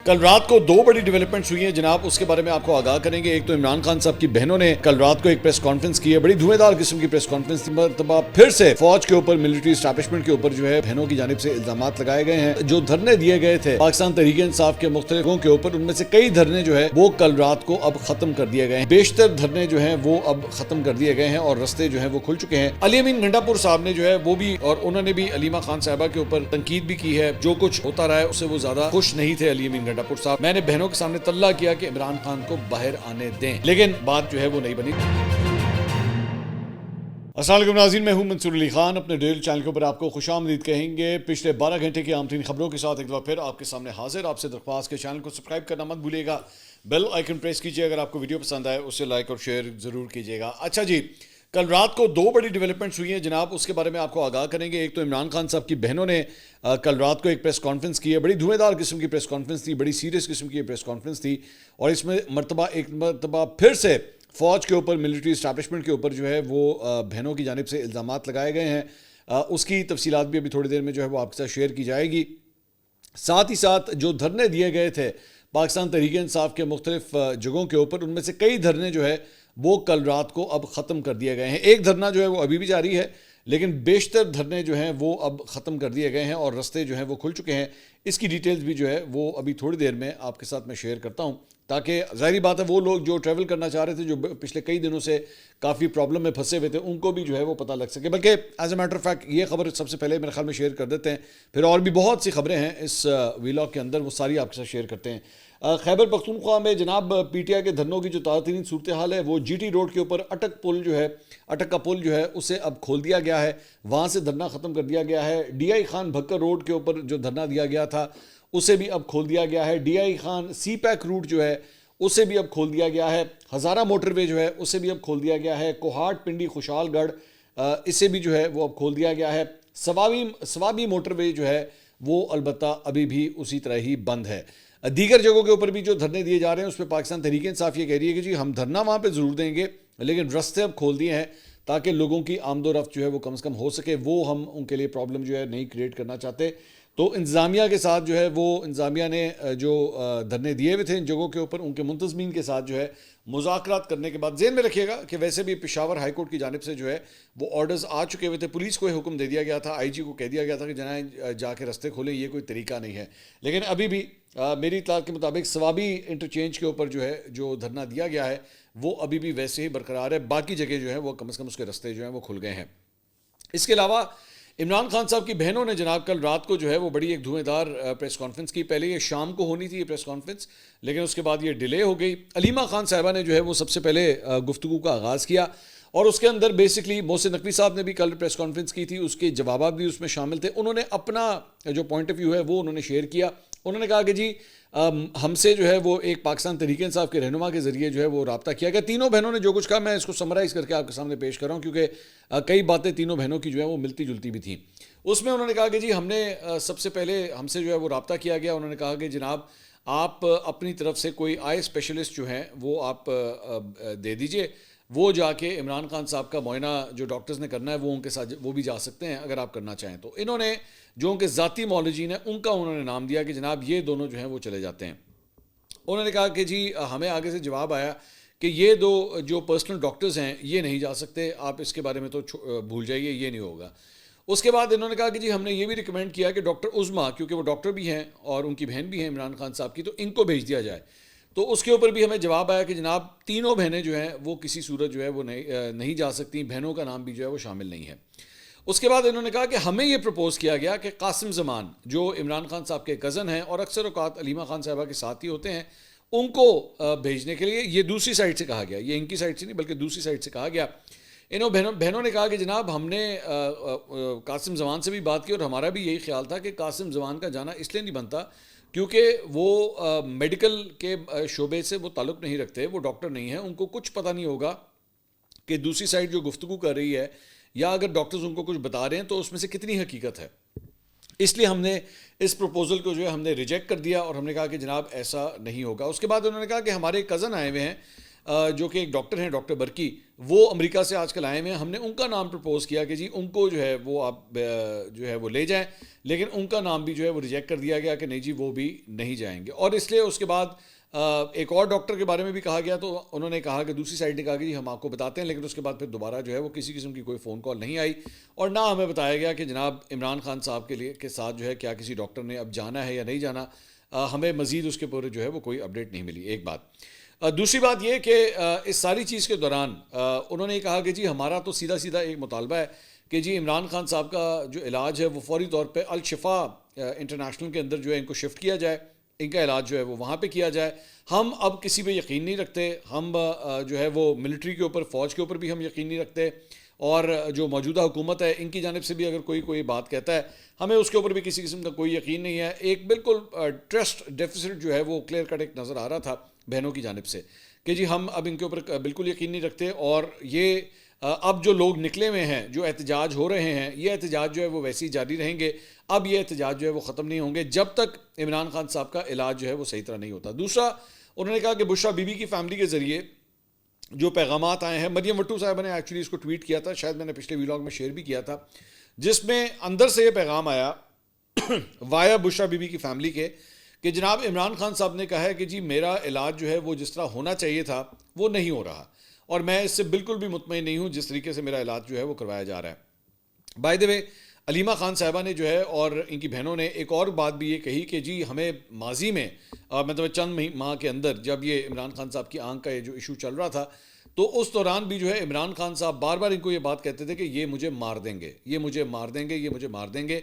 کل رات کو دو بڑی ڈیولپمنٹس ہوئی ہیں جناب، اس کے بارے میں آپ کو آگاہ کریں گے۔ ایک تو عمران خان صاحب کی بہنوں نے کل رات کو ایک پریس کانفرنس کی ہے، بڑی دھویں دار قسم کی پریس کانفرنس تھی۔ مرتبہ پھر سے فوج کے اوپر، ملٹری اسٹیبلشمنٹ کے اوپر جو ہے بہنوں کی جانب سے الزامات لگائے گئے ہیں۔ جو دھرنے دیے گئے تھے پاکستان تحریک انصاف کے مختلفوں کے اوپر، ان میں سے کئی دھرنے جو ہے وہ کل رات کو اب ختم کر دیے گئے ہیں۔ بیشتر دھرنے جو ہیں وہ اب ختم کر دیے گئے ہیں اور رستے جو ہیں وہ کھل چکے ہیں۔ علی امین گنڈا پور صاحب نے جو ہے وہ بھی، اور انہوں نے بھی علیمہ خان صاحبہ کے اوپر تنقید بھی کی ہے۔ جو کچھ ہوتا رہا ہے اس سے وہ زیادہ خوش نہیں تھے علی امین گنڈا پور صاحب۔ میں نے بہنوں کے سامنے طلع کیا کہ عمران خان کو باہر آنے دیں، لیکن بات جو ہے وہ نہیں بنی۔ السلام علیکم ناظرین، میں ہوں منصور علی خان۔ اپنے ڈیل چینل کے اوپر آپ کو خوش آمدید کہیں گے۔ پچھلے 12 گھنٹے کی اہم ترین خبروں کے ساتھ ایک دفعہ پھر آپ کے سامنے حاضر۔ آپ سے درخواست کے چینل کو سبسکرائب کرنا مت بھولیے گا، بیل آئیکن پریس کیجیے۔ اگر آپ کو ویڈیو پسند آئے اسے لائک اور شیئر ضرور کیجیے گا۔ اچھا جی، کل رات کو دو بڑی ڈیولپمنٹس ہوئی ہیں جناب، اس کے بارے میں آپ کو آگاہ کریں گے۔ ایک تو عمران خان صاحب کی بہنوں نے کل رات کو ایک پریس کانفرنس کی ہے، بڑی دھویں دار قسم کی پریس کانفرنس تھی، بڑی سیریس قسم کی پریس کانفرنس تھی، اور اس میں ایک مرتبہ پھر سے فوج کے اوپر، ملٹری اسٹیبلشمنٹ کے اوپر جو ہے وہ بہنوں کی جانب سے الزامات لگائے گئے ہیں۔ اس کی تفصیلات بھی ابھی تھوڑی دیر میں جو ہے وہ آپ کے ساتھ شیئر کی جائے گی۔ ساتھ ہی ساتھ جو دھرنے دیے گئے تھے پاکستان تحریک انصاف کے مختلف جگہوں کے اوپر، ان میں سے کئی دھرنے جو ہے وہ کل رات کو اب ختم کر دیے گئے ہیں۔ ایک دھرنا جو ہے وہ ابھی بھی جاری ہے، لیکن بیشتر دھرنے جو ہیں وہ اب ختم کر دیے گئے ہیں اور رستے جو ہیں وہ کھل چکے ہیں۔ اس کی ڈیٹیلز بھی جو ہے وہ ابھی تھوڑی دیر میں آپ کے ساتھ میں شیئر کرتا ہوں، تاکہ ظاہری بات ہے وہ لوگ جو ٹریول کرنا چاہ رہے تھے، جو پچھلے کئی دنوں سے کافی پرابلم میں پھنسے ہوئے تھے، ان کو بھی جو ہے وہ پتہ لگ سکے۔ بلکہ as a matter of fact یہ خبر سب سے پہلے میرے خیال میں شیئر کر دیتے ہیں، پھر اور بھی بہت سی خبریں ہیں اس ویلاگ کے اندر، وہ ساری آپ کے ساتھ شیئر کرتے ہیں۔ خیبر پختونخوا میں جناب پی ٹی آئی کے دھرنوں کی جو تازہ ترین صورتحال ہے، وہ جی ٹی روڈ کے اوپر اٹک کا پل جو ہے اسے اب کھول دیا گیا ہے، وہاں سے دھرنا ختم کر دیا گیا ہے۔ D I Khan Bhakkar road کے اوپر جو دھرنا دیا گیا تھا اسے بھی اب کھول دیا گیا ہے۔ D I Khan CPEC route جو ہے اسے بھی اب کھول دیا گیا ہے۔ ہزارہ موٹر وے جو ہے اسے بھی اب کھول دیا گیا ہے۔ کوہاٹ پنڈی خوشحال گڑھ اسے بھی جو ہے وہ اب کھول دیا گیا ہے۔ سوابی موٹر وے جو ہے وہ البتہ ابھی بھی اسی طرح ہی بند ہے۔ دیگر جگہوں کے اوپر بھی جو دھرنے دیے جا رہے ہیں اس پہ پاکستان تحریک انصاف یہ کہہ رہی ہے کہ جی ہم دھرنا وہاں پہ ضرور دیں گے، لیکن رستے اب کھول دیے ہیں تاکہ لوگوں کی آمد و رفت جو ہے وہ کم سے کم ہو سکے۔ وہ ہم ان کے لیے پرابلم جو ہے نہیں کریٹ کرنا چاہتے۔ تو انتظامیہ کے ساتھ جو ہے وہ انتظامیہ نے جو دھرنے دیے ہوئے تھے ان جگہوں کے اوپر، ان کے منتظمین کے ساتھ جو ہے مذاکرات کرنے کے بعد، ذہن میں رکھیے گا کہ ویسے بھی پشاور ہائی کورٹ کی جانب سے جو ہے وہ آرڈرز آ چکے ہوئے تھے۔ پولیس کو یہ حکم دے دیا گیا تھا، آئی جی کو کہہ دیا گیا تھا کہ جناب جا کے رستے کھولیں، یہ کوئی طریقہ نہیں ہے۔ لیکن ابھی بھی میری اطلاعات کے مطابق سوابی انٹرچینج کے اوپر جو ہے جو دھرنا دیا گیا ہے وہ ابھی بھی ویسے ہی برقرار ہے۔ باقی جگہ جو ہے وہ کم از کم اس کے رستے جو ہیں وہ کھل گئے ہیں۔ اس کے علاوہ عمران خان صاحب کی بہنوں نے جناب کل رات کو جو ہے وہ بڑی ایک دھویں دار پریس کانفرنس کی۔ پہلے یہ شام کو ہونی تھی یہ پریس کانفرنس، لیکن اس کے بعد یہ ڈیلے ہو گئی۔ علیمہ خان صاحبہ نے جو ہے وہ سب سے پہلے گفتگو کا آغاز کیا، اور اس کے اندر بیسکلی محسن نقوی صاحب نے بھی کل پریس کانفرنس کی تھی، اس کے جوابات بھی اس میں شامل تھے۔ انہوں نے اپنا جو پوائنٹ آف ویو ہے وہ انہوں نے شیئر کیا۔ انہوں نے کہا کہ جی ہم سے جو ہے وہ ایک پاکستان تحریک انصاف کے رہنما کے ذریعے جو ہے وہ رابطہ کیا گیا۔ تینوں بہنوں نے جو کچھ کہا میں اس کو سمرائز کر کے آپ کے سامنے پیش کر رہا ہوں، کیونکہ کئی باتیں تینوں بہنوں کی جو ہے وہ ملتی جلتی بھی تھیں۔ اس میں انہوں نے کہا کہ جی ہم نے سب سے پہلے ہم سے جو ہے وہ رابطہ کیا گیا۔ انہوں نے کہا کہ جناب آپ اپنی طرف سے کوئی آئی اسپیشلسٹ جو ہیں وہ آپ دے دیجئے، وہ جا کے عمران خان صاحب کا معائنہ جو ڈاکٹرز نے کرنا ہے وہ ان کے ساتھ وہ بھی جا سکتے ہیں اگر آپ کرنا چاہیں تو۔ انہوں نے جو ان کے ذاتی معالجین ہیں ان کا انہوں نے نام دیا کہ جناب یہ دونوں جو ہیں وہ چلے جاتے ہیں۔ انہوں نے کہا کہ جی ہمیں آگے سے جواب آیا کہ یہ دو جو پرسنل ڈاکٹرز ہیں یہ نہیں جا سکتے، آپ اس کے بارے میں تو بھول جائیے، یہ نہیں ہوگا۔ اس کے بعد انہوں نے کہا کہ جی ہم نے یہ بھی ریکمینڈ کیا کہ ڈاکٹر عظمیٰ، کیونکہ وہ ڈاکٹر بھی ہیں اور ان کی بہن بھی ہیں عمران خان صاحب کی، تو ان کو بھیج دیا جائے۔ تو اس کے اوپر بھی ہمیں جواب آیا کہ جناب تینوں بہنیں جو ہیں وہ کسی صورت جو ہے وہ نہیں جا سکتی، بہنوں کا نام بھی جو ہے وہ شامل نہیں ہے۔ اس کے بعد انہوں نے کہا کہ ہمیں یہ پرپوز کیا گیا کہ قاسم زمان جو عمران خان صاحب کے کزن ہیں اور اکثر اوقات علیمہ خان صاحبہ کے ساتھ ہی ہوتے ہیں، ان کو بھیجنے کے لیے، یہ دوسری سائڈ سے کہا گیا، یہ ان کی سائڈ سے نہیں بلکہ دوسری سائڈ سے کہا گیا۔ انہوں بہنوں نے کہا کہ جناب ہم نے قاسم زمان سے بھی بات کی اور ہمارا بھی یہی خیال تھا کہ قاسم زمان کا جانا اس لیے نہیں بنتا کیونکہ وہ میڈیکل کے شعبے سے وہ تعلق نہیں رکھتے، وہ ڈاکٹر نہیں ہیں، ان کو کچھ پتہ نہیں ہوگا کہ دوسری سائڈ جو گفتگو کر رہی ہے یا اگر ڈاکٹرز ان کو کچھ بتا رہے ہیں تو اس میں سے کتنی حقیقت ہے۔ اس لیے ہم نے اس پروپوزل کو جو ہے ہم نے ریجیکٹ کر دیا اور ہم نے کہا کہ جناب ایسا نہیں ہوگا۔ اس کے بعد انہوں نے کہا کہ ہمارے کزن آئے ہوئے ہیں جو کہ ایک ڈاکٹر ہیں ڈاکٹر برکی, وہ امریکہ سے آج کل آئے ہوئے ہیں. ہم نے ان کا نام پرپوز کیا کہ جی ان کو جو ہے وہ آپ جو ہے وہ لے جائیں, لیکن ان کا نام بھی جو ہے وہ ریجیکٹ کر دیا گیا کہ نہیں جی وہ بھی نہیں جائیں گے. اور اس لیے اس کے بعد ایک اور ڈاکٹر کے بارے میں بھی کہا گیا, تو انہوں نے کہا کہ دوسری سائڈ نے کہا کہ جی ہم آپ کو بتاتے ہیں, لیکن اس کے بعد پھر دوبارہ جو ہے وہ کسی قسم کی کوئی فون کال نہیں آئی, اور نہ ہمیں بتایا گیا کہ جناب عمران خان صاحب کے ساتھ جو ہے کیا کسی ڈاکٹر نے اب جانا ہے یا نہیں جانا. ہمیں مزید اس کے پورے جو ہے وہ کوئی اپڈیٹ نہیں ملی. ایک بات. دوسری بات یہ کہ اس ساری چیز کے دوران انہوں نے کہا کہ جی ہمارا تو سیدھا سیدھا ایک مطالبہ ہے کہ جی عمران خان صاحب کا جو علاج ہے وہ فوری طور پہ الشفا انٹرنیشنل کے اندر جو ہے ان کو شفٹ کیا جائے, ان کا علاج جو ہے وہ وہاں پہ کیا جائے. ہم اب کسی پہ یقین نہیں رکھتے, ہم جو ہے وہ ملٹری کے اوپر, فوج کے اوپر بھی ہم یقین نہیں رکھتے, اور جو موجودہ حکومت ہے ان کی جانب سے بھی اگر کوئی بات کہتا ہے ہمیں اس کے اوپر بھی کسی قسم کا کوئی یقین نہیں ہے. ایک بالکل ٹرسٹ ڈیفیسٹ جو ہے وہ کلیئر کٹ ایک نظر آ رہا تھا بہنوں کی جانب سے کہ جی ہم اب ان کے اوپر بالکل یقین نہیں رکھتے, اور یہ اب جو لوگ نکلے ہوئے ہیں, جو احتجاج ہو رہے ہیں, یہ احتجاج جو ہے وہ ویسے ہی جاری رہیں گے. اب یہ احتجاج جو ہے وہ ختم نہیں ہوں گے جب تک عمران خان صاحب کا علاج جو ہے وہ صحیح طرح نہیں ہوتا. دوسرا, انہوں نے کہا کہ بشرا بی بی کی فیملی کے ذریعے جو پیغامات آئے ہیں, مریم وٹو صاحبہ نے ایکچولی اس کو ٹویٹ کیا تھا, شاید میں نے پچھلے ویلاگ میں شیئر بھی کیا تھا, جس میں اندر سے یہ پیغام آیا وایا بشرا بی بی کی فیملی کے کہ جناب عمران خان صاحب نے کہا ہے کہ جی میرا علاج جو ہے وہ جس طرح ہونا چاہیے تھا وہ نہیں ہو رہا, اور میں اس سے بالکل بھی مطمئن نہیں ہوں جس طریقے سے میرا علاج جو ہے وہ کروایا جا رہا ہے. بائی دی وے, علیمہ خان صاحبہ نے جو ہے اور ان کی بہنوں نے ایک اور بات بھی یہ کہی کہ جی ہمیں ماضی میں مطلب چند ماہ کے اندر جب یہ عمران خان صاحب کی آنکھ کا یہ جو ایشو چل رہا تھا, تو اس دوران بھی جو ہے عمران خان صاحب بار بار ان کو یہ بات کہتے تھے کہ یہ مجھے مار دیں گے, یہ مجھے مار دیں گے, یہ مجھے مار دیں گے,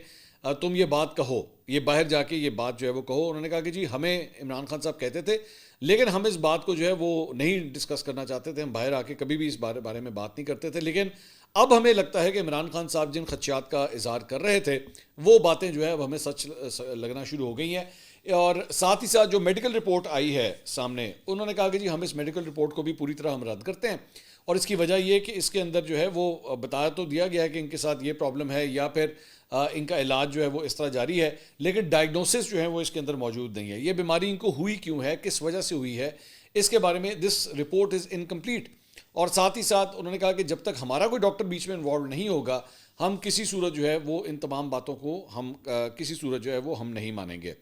تم یہ بات کہو, یہ باہر جا کے یہ بات جو ہے وہ کہو. انہوں نے کہا کہ جی ہمیں عمران خان صاحب کہتے تھے, لیکن ہم اس بات کو جو ہے وہ نہیں ڈسکس کرنا چاہتے تھے, ہم باہر آ کے کبھی بھی اس بارے میں بات نہیں کرتے تھے. لیکن اب ہمیں لگتا ہے کہ عمران خان صاحب جن خدشات کا اظہار کر رہے تھے وہ باتیں جو ہے اب ہمیں سچ لگنا شروع ہو گئی ہیں. اور ساتھ ہی ساتھ جو میڈیکل رپورٹ آئی ہے سامنے, انہوں نے کہا کہ جی ہم اس میڈیکل رپورٹ کو بھی پوری طرح ہم رد کرتے ہیں, اور اس کی وجہ یہ کہ اس کے اندر جو ہے وہ بتایا تو دیا گیا ہے کہ ان کے ساتھ یہ پرابلم ہے یا پھر ان کا علاج جو ہے وہ اس طرح جاری ہے, لیکن ڈائگنوسس جو ہے وہ اس کے اندر موجود نہیں ہے. یہ بیماری ان کو ہوئی کیوں ہے, کس وجہ سے ہوئی ہے, اس کے بارے میں دس رپورٹ از انکمپلیٹ. اور ساتھ ہی ساتھ انہوں نے کہا کہ جب تک ہمارا کوئی ڈاکٹر بیچ میں انوالو نہیں ہوگا, ہم کسی صورت جو ہے وہ ان تمام باتوں کو ہم کسی صورت جو ہے وہ ہم نہیں مانیں گے.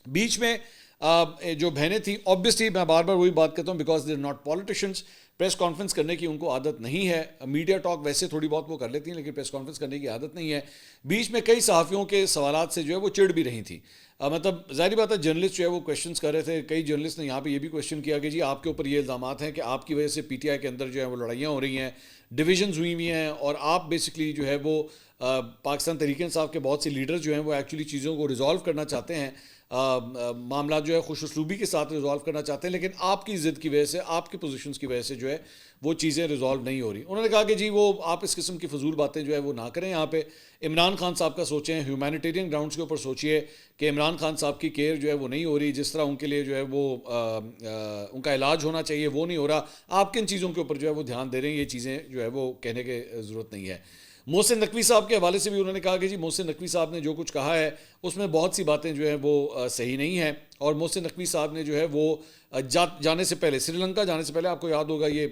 بیچ میں جو بہنیں تھیں, آبویسلی میں بار بار وہی بات کرتا ہوں, because they are not politicians, press conference کرنے کی ان کو عادت نہیں ہے. میڈیا ٹاک ویسے تھوڑی بہت وہ کر لیتی ہیں, لیکن پریس کانفرنس کرنے کی عادت نہیں ہے. بیچ میں کئی صحافیوں کے سوالات سے جو ہے وہ چڑ بھی رہی تھیں. مطلب ظاہری بات ہے جرنلسٹ جو ہے وہ کویشچنس کر رہے تھے. کئی جرنلسٹ نے یہاں پہ یہ بھی کویشچن کیا کہ جی آپ کے اوپر یہ الزامات ہیں کہ آپ کی وجہ سے پی ٹی آئی کے اندر جو ہے وہ لڑائیاں ہو رہی ہیں, ڈویژنز ہوئی ہوئی ہیں, اور آپ بیسکلی جو ہے وہ پاکستان تحریک انصاف کے بہت سے لیڈرز جو ہیں وہ ایکچولی چیزوں کو ریزالو کرنا چاہتے ہیں, معاملات جو ہے خوش اسلوبی کے ساتھ ریزالو کرنا چاہتے ہیں, لیکن آپ کی ضد کی وجہ سے, آپ کے پوزیشنز کی وجہ سے جو ہے وہ چیزیں ریزالو نہیں ہو رہی. انہوں نے کہا کہ جی وہ آپ اس قسم کی فضول باتیں جو ہے وہ نہ کریں, یہاں پہ عمران خان صاحب کا سوچیں, ہیومینیٹیرین گراؤنڈس کے اوپر سوچئے کہ عمران خان صاحب کی کیئر جو ہے وہ نہیں ہو رہی, جس طرح ان کے لیے جو ہے وہ ان کا علاج ہونا چاہیے وہ نہیں ہو رہا. آپ کن چیزوں کے اوپر جو ہے وہ دھیان دے رہے ہیں, یہ چیزیں جو ہے وہ کہنے کی ضرورت نہیں ہے. محسن نقوی صاحب کے حوالے سے بھی انہوں نے کہا کہ جی محسن نقوی صاحب نے جو کچھ کہا ہے اس میں بہت سی باتیں جو ہیں وہ صحیح نہیں ہیں, اور محسن نقوی صاحب نے جو ہے وہ جانے سے پہلے, سری لنکا جانے سے پہلے, آپ کو یاد ہوگا یہ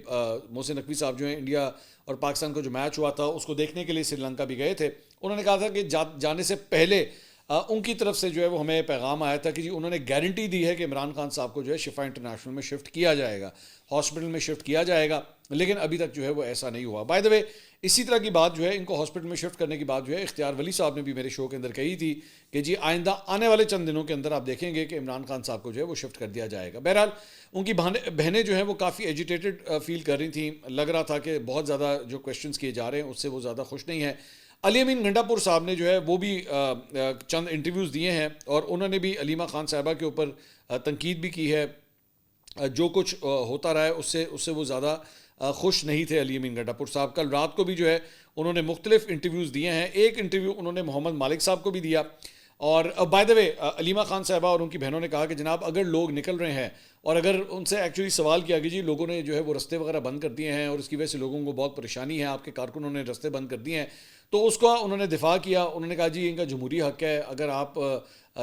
محسن نقوی صاحب جو ہیں انڈیا اور پاکستان کا جو میچ ہوا تھا اس کو دیکھنے کے لیے سری لنکا بھی گئے تھے. انہوں نے کہا تھا کہ جانے سے پہلے ان کی طرف سے جو ہے وہ ہمیں پیغام آیا تھا کہ جی انہوں نے گارنٹی دی ہے کہ عمران خان صاحب کو جو ہے شفا انٹرنیشنل میں شفٹ کیا جائے گا, ہاسپٹل میں شفٹ کیا جائے گا, لیکن ابھی تک جو ہے وہ ایسا نہیں ہوا. بائی دا وے, اسی طرح کی بات جو ہے ان کو ہاسپٹل میں شفٹ کرنے کی بات جو ہے اختیار ولی صاحب نے بھی میرے شو کے اندر کہی تھی کہ جی آئندہ آنے والے چند دنوں کے اندر آپ دیکھیں گے کہ عمران خان صاحب کو جو ہے وہ شفٹ کر دیا جائے گا. بہرحال ان کی بہنیں جو ہیں وہ کافی ایجیٹیٹڈ فیل کر رہی تھیں, لگ رہا تھا کہ بہت زیادہ جو کویشچنس کیے جا رہے ہیں اس سے وہ زیادہ خوش نہیں ہیں. علی امین گھنٹا پور صاحب نے جو ہے وہ بھی چند انٹرویوز دیے ہیں, اور انہوں نے بھی علیمہ خان صاحبہ کے اوپر تنقید بھی کی ہے. جو کچھ ہوتا رہا ہے اس سے وہ زیادہ خوش نہیں تھے علی امین گھنٹا پور صاحب. کل رات کو بھی جو ہے انہوں نے مختلف انٹرویوز دیے ہیں. ایک انٹرویو انہوں نے محمد مالک صاحب کو بھی دیا, اور بائی دا وے علیمہ خان صاحبہ اور ان کی بہنوں نے کہا کہ جناب اگر لوگ نکل رہے ہیں, اور اگر ان سے ایکچولی سوال کیا کہ جی لوگوں نے جو ہے وہ رستے وغیرہ بند کر دیے ہیں اور اس کی وجہ سے لوگوں کو بہت پریشانی ہے, آپ کے کارکنوں نے رستے بند کر دیے ہیں, تو اس کا انہوں نے دفاع کیا. انہوں نے کہا جی ان کا جمہوری حق ہے, اگر آپ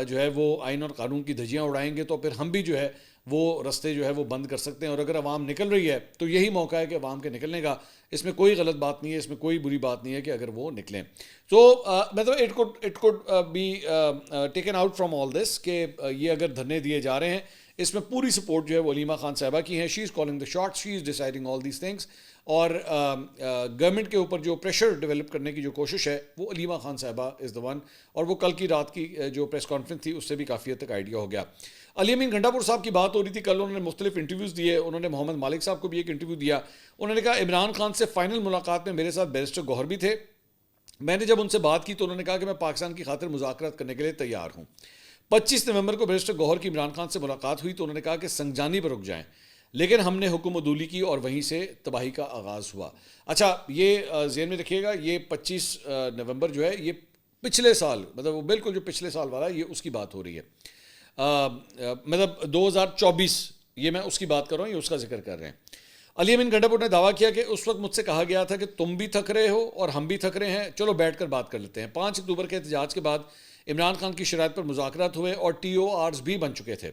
جو ہے وہ آئین اور قانون کی دھجیاں اڑائیں گے تو پھر ہم بھی جو ہے وہ رستے جو ہے وہ بند کر سکتے ہیں, اور اگر عوام نکل رہی ہے تو یہی موقع ہے کہ عوام کے نکلنے کا. اس میں کوئی غلط بات نہیں ہے, اس میں کوئی بری بات نہیں ہے کہ اگر وہ نکلیں. سو مطلب it could be taken out from all this کہ یہ اگر دھرنے دیے جا رہے ہیں اس میں پوری سپورٹ جو ہے وہ علیمہ خان صاحبہ کی ہے. She is calling the shot, she is deciding all these things. اور گورنمنٹ کے اوپر جو پریشر ڈیولپ کرنے کی جو کوشش ہے وہ علیمہ خان صاحبہ از دا ون. اور وہ کل کی رات کی جو پریس کانفرنس تھی اس سے بھی کافی حد تک آئیڈیا ہو گیا. علی امین گھنٹا پور صاحب کی بات ہو رہی تھی, کل انہوں نے مختلف انٹرویوز دیے. انہوں نے محمد مالک صاحب کو بھی ایک انٹرویو دیا. انہوں نے کہا عمران خان سے فائنل ملاقات میں میرے ساتھ بیرسٹر گوہر بھی تھے. میں نے جب ان سے بات کی تو انہوں نے کہا کہ میں پاکستان کی خاطر مذاکرات کرنے کے لیے تیار ہوں. 25 نومبر کو بیرسٹر گوہر کی عمران خان سے ملاقات ہوئی تو انہوں نے کہا کہ سنگجانی پر رک جائیں, لیکن ہم نے حکم عدولی کی اور وہیں سے تباہی کا آغاز ہوا. اچھا یہ ذہن میں رکھیے گا, یہ 25 نومبر جو ہے یہ پچھلے سال, مطلب وہ بالکل جو پچھلے سال والا یہ اس کی بات ہو رہی ہے, مطلب 2024, یہ میں اس کی بات کر رہا ہوں, یہ اس کا ذکر کر رہے ہیں. علی امین گھنٹا پور نے دعویٰ کیا کہ اس وقت مجھ سے کہا گیا تھا کہ تم بھی تھک رہے ہو اور ہم بھی تھک رہے ہیں, چلو بیٹھ کر بات کر لیتے ہیں. 5 اکتوبر کے احتجاج کے بعد عمران خان کی شرائط پر مذاکرات ہوئے اور ٹی او آرز بھی بن چکے تھے.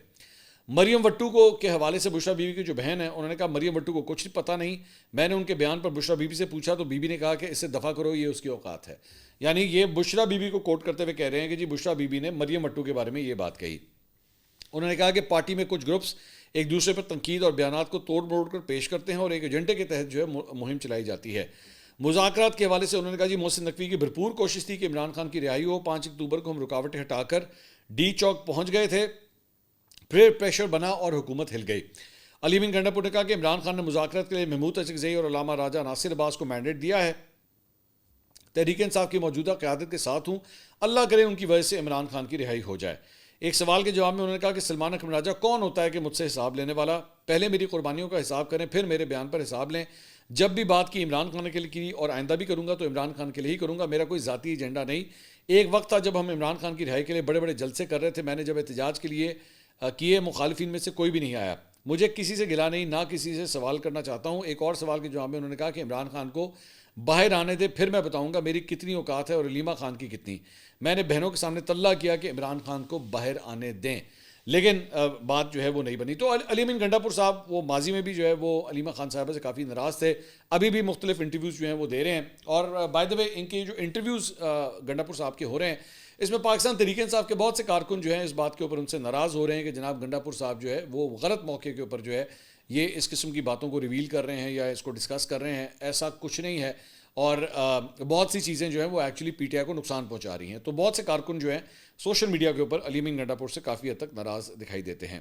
مریم وٹو کو کے حوالے سے بشرا بیوی کی جو بہن ہے, انہوں نے کہا مریم وٹو کو کچھ پتہ نہیں. میں نے ان کے بیان پر بشرا بیوی سے پوچھا تو بیوی نے کہا کہ اسے دفع کرو, یہ اس کی اوقات ہے. یعنی یہ بشرا بیوی کو کوٹ کرتے ہوئے کہہ رہے ہیں کہ جی بشرا بیوی نے مریم وٹو کے بارے میں یہ بات کہی. انہوں نے کہا کہ پارٹی میں کچھ گروپس ایک دوسرے پر تنقید اور بیانات کو توڑ موڑ کر پیش کرتے ہیں اور ایک ایجنڈے کے تحت جو ہے مہم چلائی جاتی ہے. مذاکرات کے حوالے سے انہوں نے کہا جی محسن نقوی کی بھرپور کوشش تھی کہ عمران خان کی رہائی ہو. 5 اکتوبر کو ہم رکاوٹیں ہٹا کر ڈی چوک پہنچ گئے تھے, پھر پریشر بنا اور حکومت ہل گئی. علی امین گھنٹا پور نے کہا کہ عمران خان نے مذاکرات کے لیے محمود اچکزئی اور علامہ راجہ ناصر عباس کو مینڈیٹ دیا ہے. تحریک انصاف کی موجودہ قیادت کے ساتھ ہوں, اللہ کرے ان کی وجہ سے عمران خان کی رہائی ہو جائے. ایک سوال کے جواب میں انہوں نے کہا کہ سلمان اکرم راجہ کون ہوتا ہے کہ مجھ سے حساب لینے والا, پہلے میری قربانیوں کا حساب کریں پھر میرے بیان پر حساب لیں. جب بھی بات کی عمران خان کے لیے کی اور آئندہ بھی کروں گا تو عمران خان کے لیے ہی کروں گا, میرا کوئی ذاتی ایجنڈا نہیں. ایک وقت تھا جب ہم عمران خان کی رہائی کے لیے بڑے بڑے جلسے کر رہے تھے, میں نے جب احتجاج کے لیے کیے مخالفین میں سے کوئی بھی نہیں آیا. مجھے کسی سے گلا نہیں, نہ کسی سے سوال کرنا چاہتا ہوں. ایک اور سوال کے جواب میں انہوں نے کہا کہ عمران خان کو باہر آنے دے, پھر میں بتاؤں گا میری کتنی اوقات ہے اور علیمہ خان کی کتنی. میں نے بہنوں کے سامنے طلع کیا کہ عمران خان کو باہر آنے دیں, لیکن بات جو ہے وہ نہیں بنی. تو علی امین گھنٹا پور صاحب وہ ماضی میں بھی جو ہے وہ علیمہ خان صاحبہ سے کافی ناراض تھے, ابھی بھی مختلف انٹرویوز جو ہیں وہ دے رہے ہیں. اور بائی دا وے ان کے جو انٹرویوز گھنٹا پور صاحب کے ہو رہے ہیں اس میں پاکستان تحریک انصاف کے بہت سے کارکن جو ہیں اس بات کے اوپر ان سے ناراض ہو رہے ہیں کہ جناب گھنٹا پور صاحب جو ہے وہ غلط موقع کے اوپر جو ہے یہ اس قسم کی باتوں کو ریویل کر رہے ہیں یا اس کو ڈسکس کر رہے ہیں. ایسا کچھ نہیں ہے, اور بہت سی چیزیں جو ہیں وہ ایکچولی پی ٹی آئی کو نقصان پہنچا رہی ہیں. تو بہت سے کارکن جو ہیں سوشل میڈیا کے اوپر علی امین گھنٹا پور سے کافی حد تک ناراض دکھائی دیتے ہیں.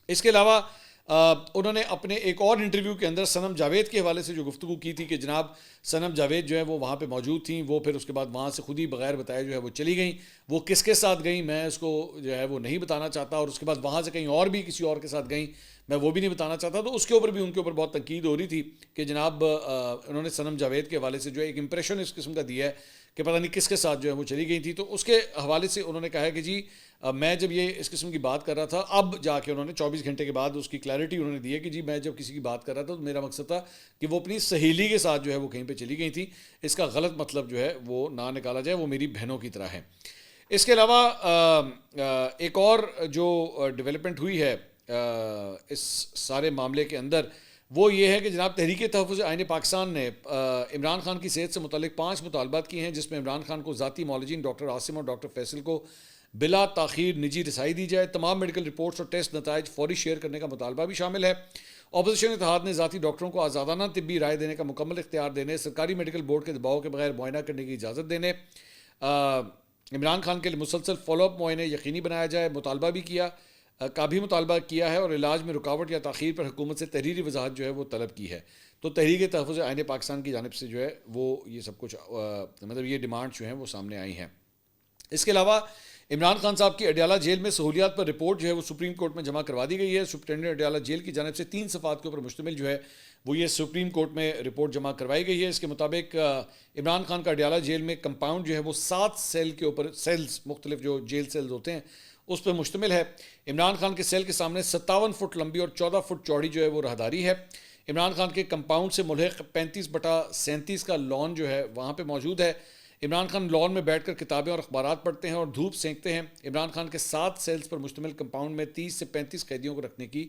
اس کے علاوہ انہوں نے اپنے ایک اور انٹرویو کے اندر صنم جاوید کے حوالے سے جو گفتگو کی تھی کہ جناب صنم جاوید جو ہے وہ وہاں پہ موجود تھیں, وہ پھر اس کے بعد وہاں سے خود ہی بغیر بتائے جو ہے وہ چلی گئیں. وہ کس کے ساتھ گئیں میں اس کو جو ہے وہ نہیں بتانا چاہتا, اور اس کے بعد وہاں سے کہیں اور بھی کسی اور کے ساتھ گئیں میں وہ بھی نہیں بتانا چاہتا. تو اس کے اوپر بھی ان کے اوپر بہت تنقید ہو رہی تھی کہ جناب انہوں نے صنم جاوید کے حوالے سے جو ایک امپریشن اس قسم کا دیا ہے کہ پتہ نہیں کس کے ساتھ جو ہے وہ چلی گئی تھی. تو اس کے حوالے سے انہوں نے کہا ہے کہ جی میں جب یہ اس قسم کی بات کر رہا تھا, اب جا کے انہوں نے 24 گھنٹے کے بعد اس کی کلیئرٹی انہوں نے دی ہے کہ جی میں جب کسی کی بات کر رہا تھا تو میرا مقصد تھا کہ وہ اپنی سہیلی کے ساتھ جو ہے وہ کہیں پہ چلی گئی تھی. اس کا غلط مطلب جو ہے وہ نہ نکالا جائے, وہ میری بہنوں کی طرح ہے. اس کے علاوہ ایک اور جو ڈیولپمنٹ ہوئی ہے اس سارے معاملے کے اندر وہ یہ ہے کہ جناب تحریک تحفظ آئین پاکستان نے عمران خان کی صحت سے متعلق 5 مطالبات کیے ہیں, جس میں عمران خان کو ذاتی معالجین ڈاکٹر عاصم اور ڈاکٹر فیصل کو بلا تاخیر نجی رسائی دی جائے. تمام میڈیکل رپورٹس اور ٹیسٹ نتائج فوری شیئر کرنے کا مطالبہ بھی شامل ہے. اپوزیشن اتحاد نے ذاتی ڈاکٹروں کو آزادانہ طبی رائے دینے کا مکمل اختیار دینے, سرکاری میڈیکل بورڈ کے دباؤ کے بغیر معائنہ کرنے کی اجازت دینے, عمران خان کے لیے مسلسل فالو اپ معائنے یقینی بنایا جائے مطالبہ بھی کیا ہے, اور علاج میں رکاوٹ یا تاخیر پر حکومت سے تحریری وضاحت جو ہے وہ طلب کی ہے. تو تحریک تحفظ آئین پاکستان کی جانب سے جو ہے وہ یہ سب کچھ مطلب یہ ڈیمانڈ جو ہیں وہ سامنے آئی ہیں. اس کے علاوہ عمران خان صاحب کی اڈیالہ جیل میں سہولیات پر رپورٹ جو ہے وہ سپریم کورٹ میں جمع کروا دی گئی ہے. سپرنٹینڈنٹ اڈیالہ جیل کی جانب سے 3 صفحات کے اوپر مشتمل جو ہے وہ یہ سپریم کورٹ میں رپورٹ جمع کروائی گئی ہے. اس کے مطابق عمران خان کا اڈیالہ جیل میں کمپاؤنڈ جو ہے وہ 7 سیل کے اوپر سیلز, مختلف جو جیل سیلز ہوتے ہیں اس پہ مشتمل ہے. عمران خان کے سیل کے سامنے 57 فٹ لمبی اور 14 فٹ چوڑی جو ہے وہ راہداری ہے. عمران خان کے کمپاؤنڈ سے ملحق 35/37 کا لان جو ہے وہاں پہ موجود ہے. عمران خان لان میں بیٹھ کر کتابیں اور اخبارات پڑھتے ہیں اور دھوپ سینکتے ہیں. عمران خان کے 7 سیلز پر مشتمل کمپاؤنڈ میں 30 سے 35 قیدیوں کو رکھنے کی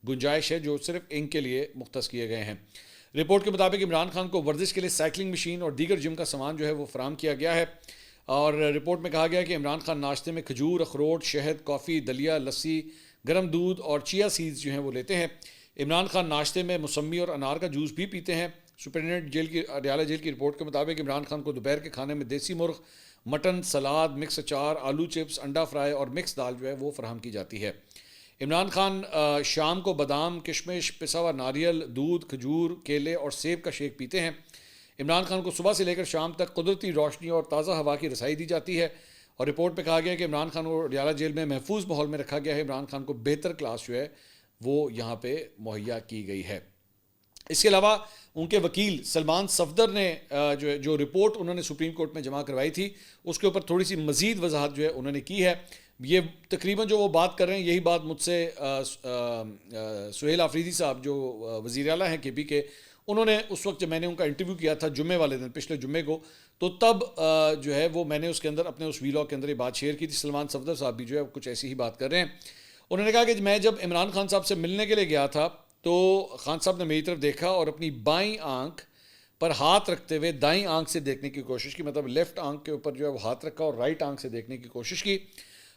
گنجائش ہے جو صرف ان کے لیے مختص کیے گئے ہیں. رپورٹ کے مطابق عمران خان کو ورزش کے لیے سائیکلنگ مشین اور دیگر جم کا سامان جو ہے وہ فراہم کیا گیا ہے. اور رپورٹ میں کہا گیا کہ عمران خان ناشتے میں کھجور، اخروٹ، شہد، کافی، دلیا، لسی، گرم دودھ اور چیا سیڈز جو ہیں وہ لیتے ہیں. عمران خان ناشتے میں موسمی اور انار کا جوس بھی پیتے ہیں. سپرنٹینڈنٹ اڈیالہ جیل کی رپورٹ کے مطابق عمران خان کو دوپہر کے کھانے میں دیسی مرغ، مٹن، سلاد، مکس اچار، آلو چپس، انڈا فرائی اور مکس دال جو ہے وہ فراہم کی جاتی ہے. عمران خان شام کو بادام، کشمش، پسا ہوا ناریل، دودھ، کھجور، کیلے اور سیب کا شیک پیتے ہیں. عمران خان کو صبح سے لے کر شام تک قدرتی روشنی اور تازہ ہوا کی رسائی دی جاتی ہے. اور رپورٹ میں کہا گیا ہے کہ عمران خان کو اڈیالہ جیل میں محفوظ ماحول میں رکھا گیا ہے. عمران خان کو بہتر کلاس جو ہے وہ یہاں پہ مہیا کی گئی ہے. اس کے علاوہ ان کے وکیل سلمان صفدر نے جو رپورٹ انہوں نے سپریم کورٹ میں جمع کروائی تھی اس کے اوپر تھوڑی سی مزید وضاحت جو ہے انہوں نے کی ہے. یہ تقریباً جو وہ بات کر رہے ہیں یہی بات مجھ سے سہیل آفریدی صاحب جو وزیر اعلیٰ ہیں کے پی کے، انہوں نے اس وقت جب میں نے ان کا انٹرویو کیا تھا جمعے والے دن، پچھلے جمعے کو، تو تب جو ہے وہ میں نے اس کے اندر اپنے اس ویلاگ کے اندر یہ بات شیئر کی تھی. سلمان صفدر صاحب بھی جو ہے کچھ ایسی ہی بات کر رہے ہیں. انہوں نے کہا کہ میں جب عمران خان صاحب سے ملنے کے لیے گیا تھا تو خان صاحب نے میری طرف دیکھا اور اپنی بائیں آنکھ پر ہاتھ رکھتے ہوئے دائیں آنکھ سے دیکھنے کی کوشش کی، مطلب لیفٹ آنکھ کے اوپر جو ہے وہ ہاتھ رکھا اور رائٹ آنکھ سے دیکھنے کی کوشش کی.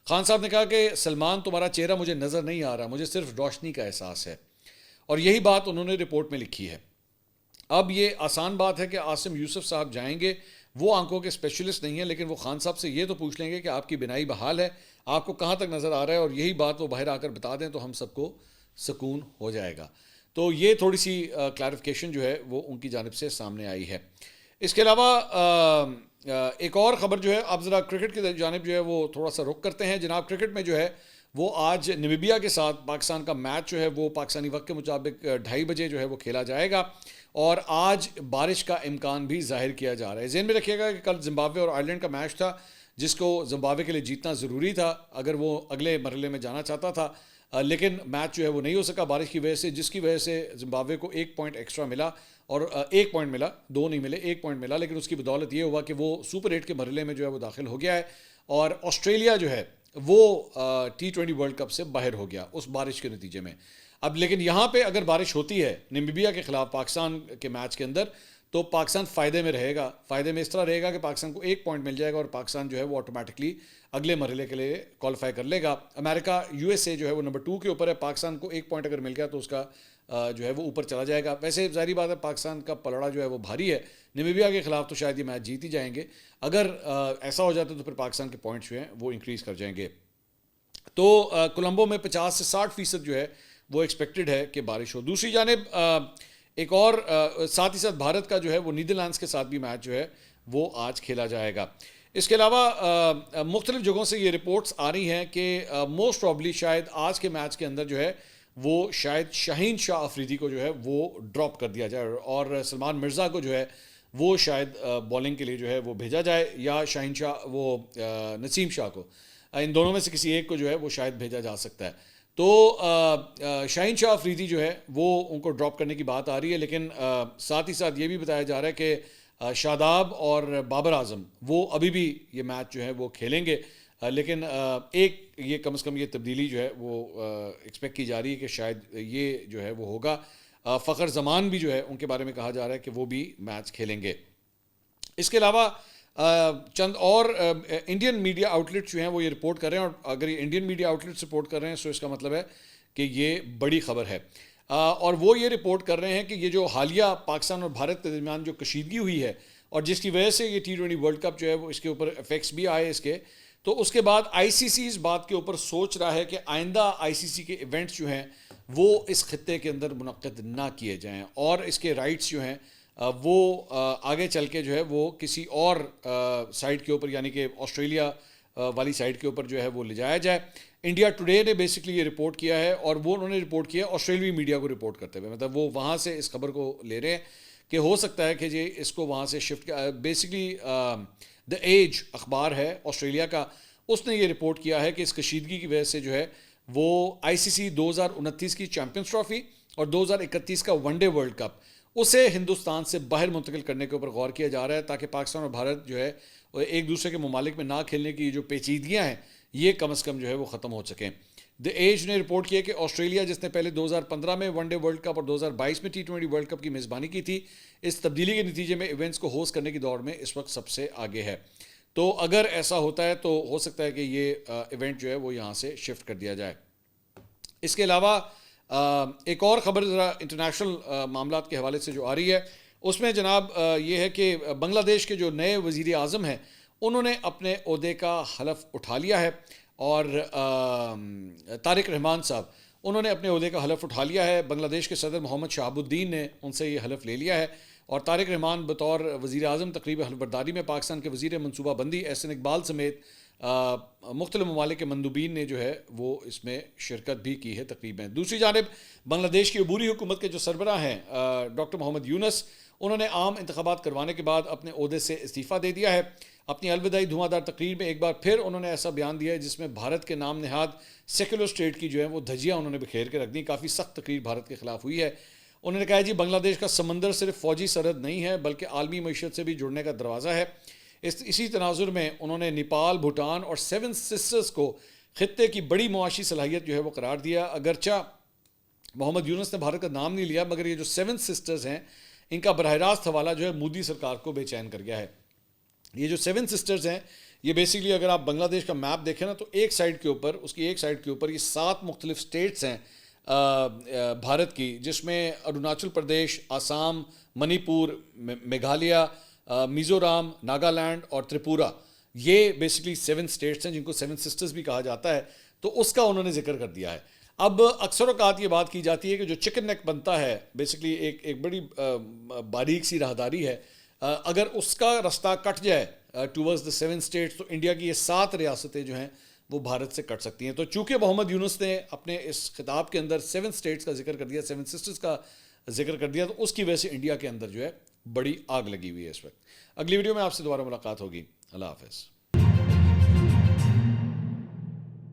خان صاحب نے کہا کہ سلمان تمہارا چہرہ مجھے نظر نہیں آ رہا، مجھے صرف روشنی کا احساس ہے. اور یہی بات انہوں نے رپورٹ میں لکھی ہے. اب یہ آسان بات ہے کہ عاصم یوسف صاحب جائیں گے، وہ آنکھوں کے اسپیشلسٹ نہیں ہیں، لیکن وہ خان صاحب سے یہ تو پوچھ لیں گے کہ آپ کی بینائی بحال ہے، آپ کو کہاں تک نظر آ رہا ہے، اور یہی بات وہ باہر آ کر بتا دیں تو ہم سب کو سکون ہو جائے گا. تو یہ تھوڑی سی کلیریفیکیشن جو ہے وہ ان کی جانب سے سامنے آئی ہے. اس کے علاوہ ایک اور خبر جو ہے، اب ذرا کرکٹ کی جانب جو ہے وہ تھوڑا سا رخ کرتے ہیں. جناب کرکٹ میں جو ہے وہ آج نمیبیا کے ساتھ پاکستان کا میچ جو ہے وہ پاکستانی وقت کے مطابق 2:30 بجے جو ہے وہ کھیلا جائے گا، اور آج بارش کا امکان بھی ظاہر کیا جا رہا ہے. ذہن میں رکھیے گا کہ کل زمبابوے اور آئرلینڈ کا میچ تھا جس کو زمبابوے کے لیے جیتنا ضروری تھا اگر وہ اگلے مرحلے میں جانا چاہتا تھا، لیکن میچ جو ہے وہ نہیں ہو سکا بارش کی وجہ سے، جس کی وجہ سے زمبابوے کو 1 پوائنٹ ایکسٹرا ملا، اور 1 پوائنٹ ملا، 2 نہیں ملے، 1 پوائنٹ ملا. لیکن اس کی بدولت یہ ہوا کہ وہ سپر 8 کے مرحلے میں جو ہے وہ داخل ہو گیا ہے، اور آسٹریلیا جو ہے وہ T20 ورلڈ کپ سے باہر ہو گیا اس بارش کے نتیجے میں. اب لیکن یہاں پہ اگر بارش ہوتی ہے نمیبیا کے خلاف پاکستان کے میچ کے اندر تو پاکستان فائدے میں رہے گا. فائدے میں اس طرح رہے گا کہ پاکستان کو 1 پوائنٹ مل جائے گا اور پاکستان جو ہے وہ آٹومیٹکلی اگلے مرحلے کے لیے کوالیفائی کر لے گا. امریکہ USA جو ہے وہ نمبر 2 کے اوپر ہے، پاکستان کو 1 پوائنٹ اگر مل گیا تو اس کا جو ہے وہ اوپر چلا جائے گا. ویسے ظاہری بات ہے پاکستان کا پلڑا جو ہے وہ بھاری ہے، نمیبیا کے خلاف تو شاید یہ میچ جیت ہی جائیں گے. اگر ایسا ہو جاتا تو پھر پاکستان کے پوائنٹس جو ہیں وہ انکریز کر جائیں گے. تو کولمبو میں 50 سے 60% جو ہے وہ ایکسپیکٹڈ ہے کہ بارش ہو. دوسری جانب ایک اور ساتھ ہی ساتھ بھارت کا جو ہے وہ نیدرلینڈس کے ساتھ بھی میچ جو ہے وہ آج کھیلا جائے گا. اس کے علاوہ مختلف جگہوں سے یہ رپورٹس آ رہی ہیں کہ موسٹ پرابلی شاید آج کے میچ کے اندر جو ہے وہ شاید شاہین شاہ افریدی کو جو ہے وہ ڈراپ کر دیا جائے اور سلمان مرزا کو جو ہے وہ شاید بالنگ کے لیے جو ہے وہ بھیجا جائے، یا شاہین شاہ وہ نسیم شاہ کو، ان دونوں میں سے کسی ایک کو جو ہے وہ شاید بھیجا جا سکتا ہے. تو شاہین شاہ افریدی جو ہے وہ ان کو ڈراپ کرنے کی بات آ رہی ہے، لیکن ساتھ ہی ساتھ یہ بھی بتایا جا رہا ہے کہ شاداب اور بابر اعظم وہ ابھی بھی یہ میچ جو ہے وہ کھیلیں گے. لیکن ایک یہ کم از کم یہ تبدیلی جو ہے وہ ایکسپیکٹ کی جا رہی ہے کہ شاید یہ جو ہے وہ ہوگا. فخر زمان بھی جو ہے ان کے بارے میں کہا جا رہا ہے کہ وہ بھی میچ کھیلیں گے. اس کے علاوہ چند اور انڈین میڈیا آؤٹلیٹس جو ہیں وہ یہ رپورٹ کر رہے ہیں، اور اگر یہ انڈین میڈیا آؤٹلیٹس رپورٹ کر رہے ہیں تو اس کا مطلب ہے کہ یہ بڑی خبر ہے. اور وہ یہ رپورٹ کر رہے ہیں کہ یہ جو حالیہ پاکستان اور بھارت کے درمیان جو کشیدگی ہوئی ہے اور جس کی وجہ سے یہ T20 ورلڈ کپ جو ہے وہ اس کے اوپر افیکٹس بھی آئے اس کے، تو اس کے بعد ICC اس بات کے اوپر سوچ رہا ہے کہ آئندہ ICC کے ایونٹس جو ہیں وہ اس خطے کے اندر منعقد نہ کیے جائیں، اور اس کے رائٹس جو ہیں وہ آگے چل کے جو ہے وہ کسی اور سائٹ کے اوپر، یعنی کہ آسٹریلیا والی سائٹ کے اوپر جو ہے وہ لے جایا جائے. انڈیا ٹوڈے نے بیسکلی یہ رپورٹ کیا ہے، اور وہ انہوں نے رپورٹ کیا آسٹریلوی میڈیا کو رپورٹ کرتے ہوئے، مطلب وہ وہاں سے اس خبر کو لے رہے ہیں کہ ہو سکتا ہے کہ یہ اس کو وہاں سے شفٹ کیا. بیسکلی دا ایج اخبار ہے آسٹریلیا کا، اس نے یہ رپورٹ کیا ہے کہ اس کشیدگی کی وجہ سے جو ہے وہ ICC 2029 کی چیمپئنز ٹرافی اور 2031 کا ون ڈے ورلڈ کپ اسے ہندوستان سے باہر منتقل کرنے کے اوپر غور کیا جا رہا ہے تاکہ پاکستان اور بھارت جو ہے ایک دوسرے کے ممالک میں نہ کھیلنے کی جو پیچیدگیاں ہیں یہ کم از کم جو ہے وہ ختم ہو سکیں. دی ایج نے رپورٹ کیا کہ آسٹریلیا جس نے پہلے 2015 میں ون ڈے ورلڈ کپ اور 2022 میں T20 ورلڈ کپ کی میزبانی کی تھی, اس تبدیلی کے نتیجے میں ایونٹس کو ہوسٹ کرنے کی دوڑ میں اس وقت سب سے آگے ہے. تو اگر ایسا ہوتا ہے تو ہو سکتا ہے کہ یہ ایونٹ جو ہے وہ یہاں سے شفٹ کر دیا جائے. اس کے علاوہ ایک اور خبر ذرا انٹرنیشنل معاملات کے حوالے سے جو آ رہی ہے اس میں جناب یہ ہے کہ بنگلہ دیش کے جو نئے وزیر اعظم ہیں انہوں نے اپنے عہدے کا حلف اٹھا لیا ہے, اور طارق رحمان صاحب انہوں نے اپنے عہدے کا حلف اٹھا لیا ہے. بنگلہ دیش کے صدر محمد شہاب الدین نے ان سے یہ حلف لے لیا ہے, اور طارق رحمان بطور وزیر اعظم تقریب حلف برداری میں پاکستان کے وزیر منصوبہ بندی احسن اقبال سمیت مختلف ممالک کے مندوبین نے جو ہے وہ اس میں شرکت بھی کی ہے تقریب میں. دوسری جانب بنگلہ دیش کی عبوری حکومت کے جو سربراہ ہیں ڈاکٹر محمد یونس, انہوں نے عام انتخابات کروانے کے بعد اپنے عہدے سے استعفیٰ دے دیا ہے. اپنی الوداعی دھواں دار تقریر میں ایک بار پھر انہوں نے ایسا بیان دیا ہے جس میں بھارت کے نام نہاد سیکولر اسٹیٹ کی جو ہے وہ دھجیاں انہوں نے بکھیر کے رکھ دی. کافی سخت تقریر بھارت کے خلاف ہوئی ہے. انہوں نے کہا جی بنگلہ دیش کا سمندر صرف فوجی سرحد نہیں ہے بلکہ عالمی معیشت سے بھی جڑنے کا دروازہ ہے. اسی تناظر میں انہوں نے نیپال, بھوٹان اور 7 سسٹرز کو خطے کی بڑی معاشی صلاحیت جو ہے وہ قرار دیا. اگرچہ محمد یونس نے بھارت کا نام نہیں لیا مگر یہ جو 7 سسٹرز ہیں ان کا براہ راست حوالہ جو ہے مودی سرکار کو بے چین کر گیا ہے. یہ جو 7 سسٹرز ہیں یہ بیسیکلی اگر آپ بنگلہ دیش کا میپ دیکھیں نا تو ایک سائڈ کے اوپر اس کی ایک سائڈ کے اوپر یہ 7 مختلف سٹیٹس ہیں بھارت کی, جس میں اروناچل پردیش, آسام, منی پور, میگھالیہ, میزورام, ناگالینڈ اور تریپورا, یہ بیسکلی 7 سٹیٹس ہیں جن کو 7 سسٹرز بھی کہا جاتا ہے. تو اس کا انہوں نے ذکر کر دیا ہے. اب اکثر اوقات یہ بات کی جاتی ہے کہ جو چکن نیک بنتا ہے بیسکلی ایک بڑی باریک سی راہداری ہے, اگر اس کا رستہ کٹ جائے ٹورڈز the 7 اسٹیٹس تو انڈیا کی یہ 7 ریاستیں جو ہیں وہ بھارت سے کٹ سکتی ہیں. تو چونکہ محمد یونس نے اپنے اس خطاب کے اندر 7 اسٹیٹس کا ذکر کر دیا, 7 سسٹرز کا ذکر کر دیا, تو اس کی وجہ سے انڈیا کے اندر جو ہے بڑی آگ لگی ہوئی ہے اس وقت. اگلی ویڈیو میں آپ سے دوبارہ ملاقات ہوگی. اللہ حافظ.